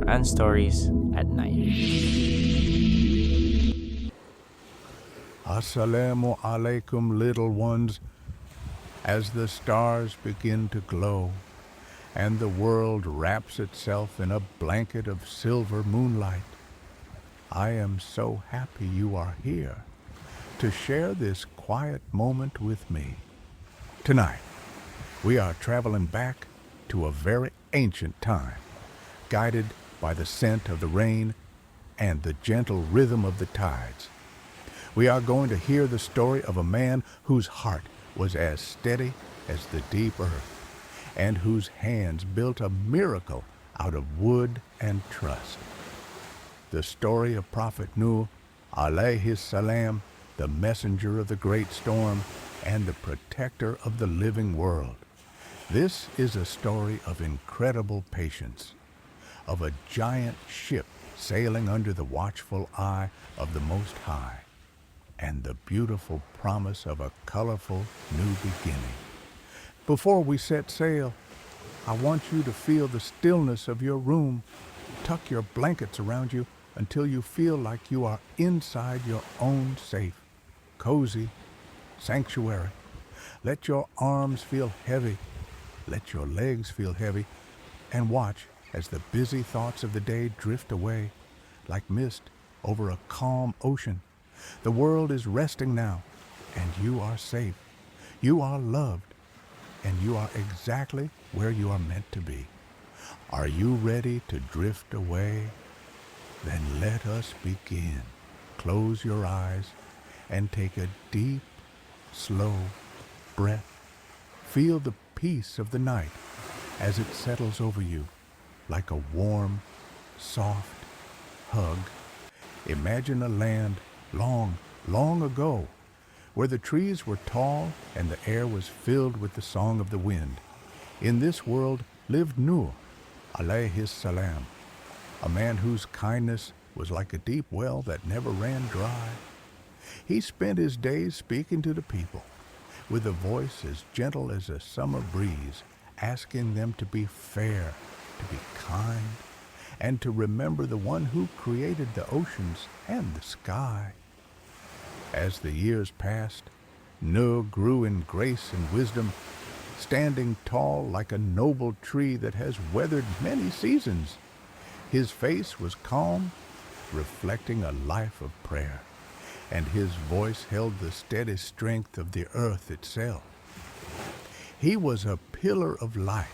and stories at night. Assalamu alaikum, little ones. As the stars begin to glow and the world wraps itself in a blanket of silver moonlight, I am so happy you are here to share this quiet moment with me. Tonight, we are traveling back to a very ancient time, guided by the scent of the rain and the gentle rhythm of the tides. We are going to hear the story of a man whose heart was as steady as the deep earth, and whose hands built a miracle out of wood and trust. The story of Prophet Nuh, alayhi salam, the messenger of the great storm and the protector of the living world. This is a story of incredible patience, of a giant ship sailing under the watchful eye of the Most High, and the beautiful promise of a colorful new beginning. Before we set sail, I want you to feel the stillness of your room. Tuck your blankets around you until you feel like you are inside your own safe, cozy sanctuary. Let your arms feel heavy, let your legs feel heavy, and watch as the busy thoughts of the day drift away like mist over a calm ocean. The world is resting now, and you are safe. You are loved, and you are exactly where you are meant to be. Are you ready to drift away? Then let us begin. Close your eyes and take a deep, slow breath. Feel the peace of the night as it settles over you like a warm, soft hug. Imagine a land long, long ago, where the trees were tall and the air was filled with the song of the wind. In this world lived Nuh, alayhi salam, a man whose kindness was like a deep well that never ran dry. He spent his days speaking to the people, with a voice as gentle as a summer breeze, asking them to be fair, to be kind, and to remember the one who created the oceans and the sky. As the years passed, Nuh grew in grace and wisdom, standing tall like a noble tree that has weathered many seasons. His face was calm, reflecting a life of prayer, and his voice held the steady strength of the earth itself. He was a pillar of light,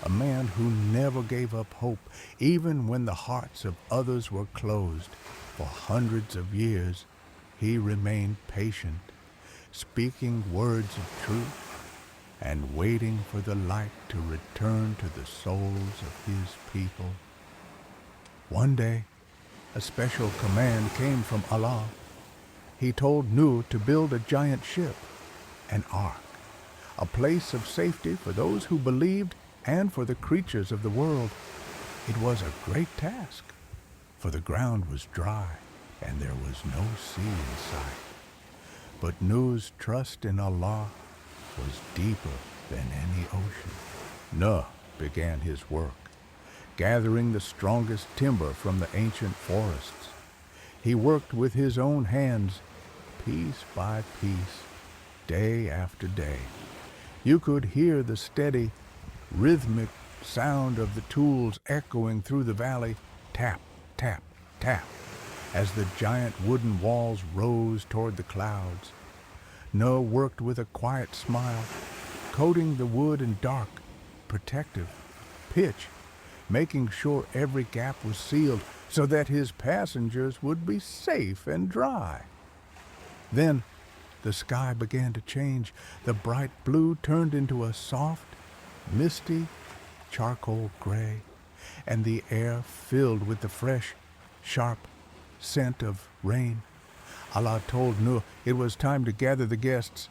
a man who never gave up hope, even when the hearts of others were closed. For hundreds of years, he remained patient, speaking words of truth and waiting for the light to return to the souls of his people. One day, a special command came from Allah. He told Nuh to build a giant ship, an ark, a place of safety for those who believed and for the creatures of the world. It was a great task, for the ground was dry and there was no sea in sight. But Nuh's trust in Allah was deeper than any ocean. Nuh began his work, gathering the strongest timber from the ancient forests. He worked with his own hands, piece by piece, day after day. You could hear the steady, rhythmic sound of the tools echoing through the valley, tap, tap, tap, as the giant wooden walls rose toward the clouds. Nuh worked with a quiet smile, coating the wood in dark, protective pitch, making sure every gap was sealed so that his passengers would be safe and dry. Then the sky began to change. The bright blue turned into a soft, misty charcoal gray, and the air filled with the fresh, sharp scent of rain. Allah told Nuh it was time to gather the guests.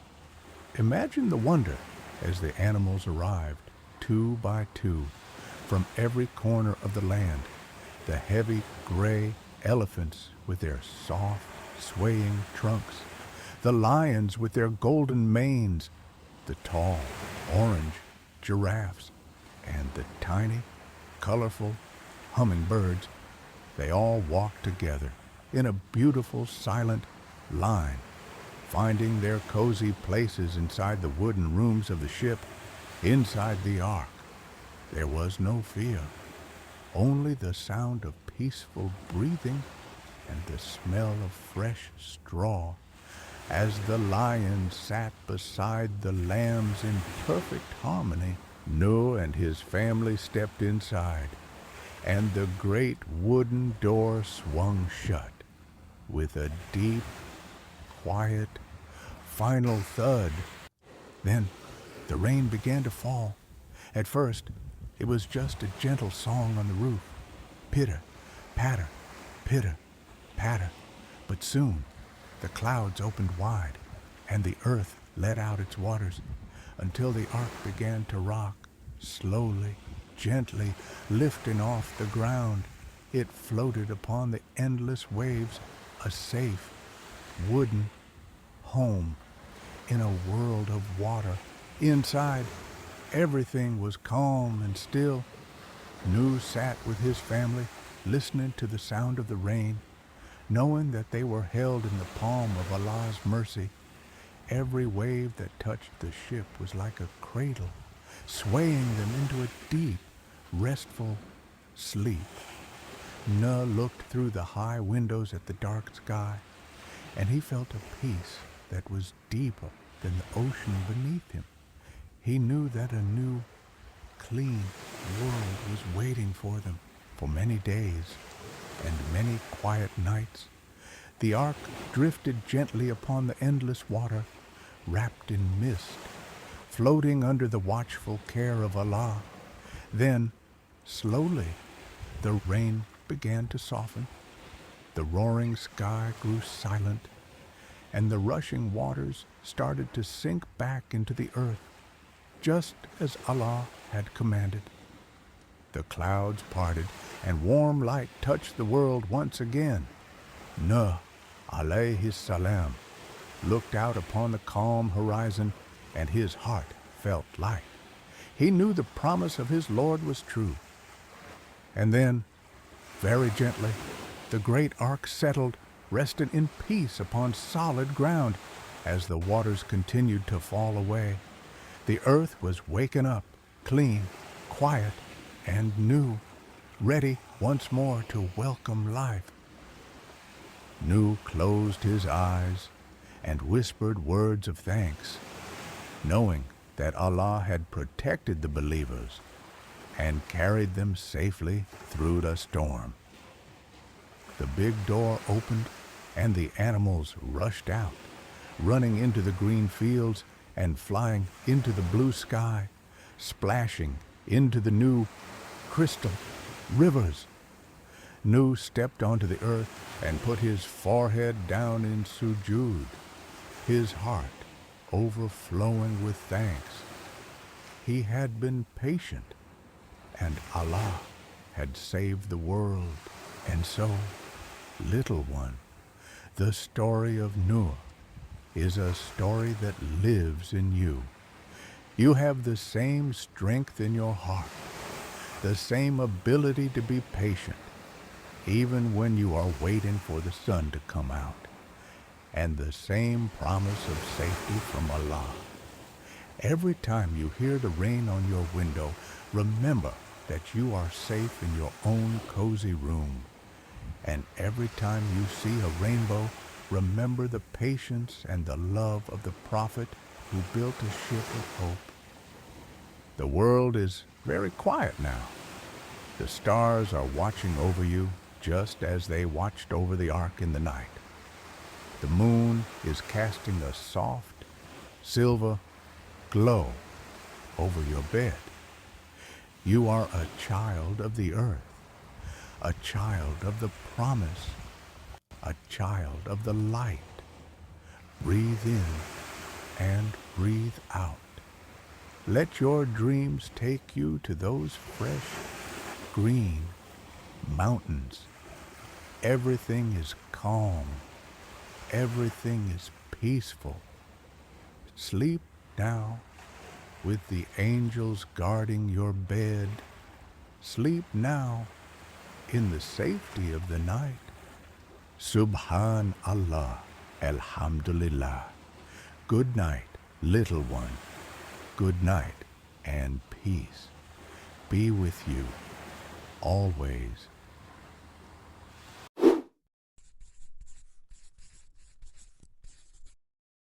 Imagine the wonder as the animals arrived, two by two, from every corner of the land. The heavy gray elephants with their soft, swaying trunks, the lions with their golden manes, the tall, orange giraffes, and the tiny, colorful hummingbirds, they all walked together in a beautiful silent line, finding their cozy places inside the wooden rooms of the ship, inside the ark. There was no fear, only the sound of peaceful breathing and the smell of fresh straw as the lion sat beside the lambs in perfect harmony. Nuh and his family stepped inside, and the great wooden door swung shut with a deep, quiet, final thud. Then the rain began to fall. At first, it was just a gentle song on the roof. Pitter, patter, pitter, patter. But soon, the clouds opened wide, and the earth let out its waters until the ark began to rock, slowly, gently, lifting off the ground. It floated upon the endless waves, a safe, wooden home in a world of water. Inside, everything was calm and still. Nuh sat with his family, listening to the sound of the rain, knowing that they were held in the palm of Allah's mercy. Every wave that touched the ship was like a cradle, swaying them into a deep, restful sleep. Nuh looked through the high windows at the dark sky, and he felt a peace that was deeper than the ocean beneath him. He knew that a new, clean world was waiting for them for many days and many quiet nights. The ark drifted gently upon the endless water, wrapped in mist, floating under the watchful care of Allah. Then, slowly, the rain began to soften. The roaring sky grew silent, and the rushing waters started to sink back into the earth, just as Allah had commanded. The clouds parted, and warm light touched the world once again. Nuh, alayhi salam, looked out upon the calm horizon, and his heart felt light. He knew the promise of his Lord was true. And then, very gently, the great ark settled, resting in peace upon solid ground. As the waters continued to fall away, the earth was waking up, clean, quiet, and new, ready once more to welcome life. Nuh closed his eyes and whispered words of thanks, knowing that Allah had protected the believers and carried them safely through the storm. The big door opened, and the animals rushed out, running into the green fields and flying into the blue sky, splashing into the new crystal rivers. Nuh stepped onto the earth and put his forehead down in sujood, his heart overflowing with thanks. He had been patient, and Allah had saved the world. And so, little one, the story of Nuh is a story that lives in you. You have the same strength in your heart, the same ability to be patient, even when you are waiting for the sun to come out, and the same promise of safety from Allah. Every time you hear the rain on your window, remember that you are safe in your own cozy room. And every time you see a rainbow, remember the patience and the love of the Prophet who built a ship of hope. The world is very quiet now. The stars are watching over you just as they watched over the ark in the night. The moon is casting a soft, silver glow over your bed. You are a child of the earth, a child of the promise, a child of the light. Breathe in and breathe out. Let your dreams take you to those fresh, green mountains. Everything is calm. Everything is peaceful. Sleep now with the angels guarding your bed. Sleep now in the safety of the night. Subhan Allah, Alhamdulillah. Good night, little one. Good night and peace be with you always.